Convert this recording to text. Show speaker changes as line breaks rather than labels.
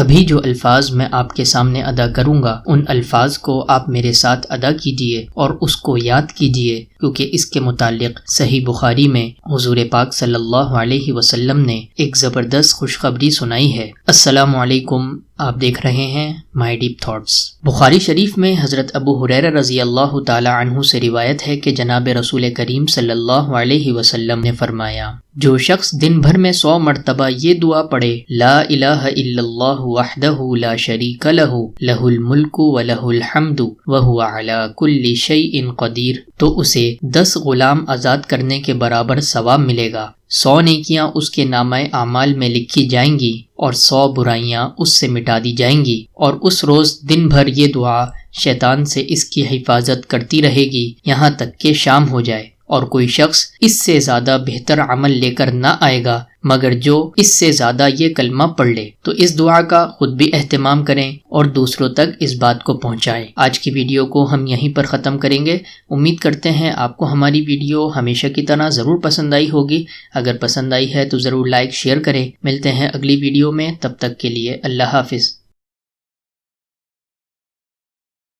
ابھی جو الفاظ میں آپ کے سامنے ادا کروں گا ان الفاظ کو آپ میرے ساتھ ادا کیجئے اور اس کو یاد کیجئے، کیونکہ اس کے متعلق صحیح بخاری میں حضور پاک صلی اللہ علیہ وسلم نے ایک زبردست خوشخبری سنائی ہے۔ السلام علیکم، آپ دیکھ رہے ہیں مائی ڈیپ تھاٹس۔ بخاری شریف میں حضرت ابو ہریرہ رضی اللہ تعالی عنہ سے روایت ہے کہ جناب رسول کریم صلی اللہ علیہ وسلم نے فرمایا، جو شخص دن بھر میں 100 مرتبہ یہ دعا پڑھے، لا الہ الا اللہ وحدہ لا شریک لہ، لہ الملک ولہ الحمد وہو علی کل شیء قدیر، تو اسے 10 غلام آزاد کرنے کے برابر ثواب ملے گا، 100 نیکیاں اس کے نامہ اعمال میں لکھی جائیں گی اور 100 برائیاں اس سے مٹا دی جائیں گی، اور اس روز دن بھر یہ دعا شیطان سے اس کی حفاظت کرتی رہے گی یہاں تک کہ شام ہو جائے، اور کوئی شخص اس سے زیادہ بہتر عمل لے کر نہ آئے گا مگر جو اس سے زیادہ یہ کلمہ پڑھ لے۔ تو اس دعا کا خود بھی اہتمام کریں اور دوسروں تک اس بات کو پہنچائیں۔ آج کی ویڈیو کو ہم یہیں پر ختم کریں گے۔ امید کرتے ہیں آپ کو ہماری ویڈیو ہمیشہ کی طرح ضرور پسند آئی ہوگی۔ اگر پسند آئی ہے تو ضرور لائک شیئر کریں۔ ملتے ہیں اگلی ویڈیو میں، تب تک کے لیے اللہ حافظ۔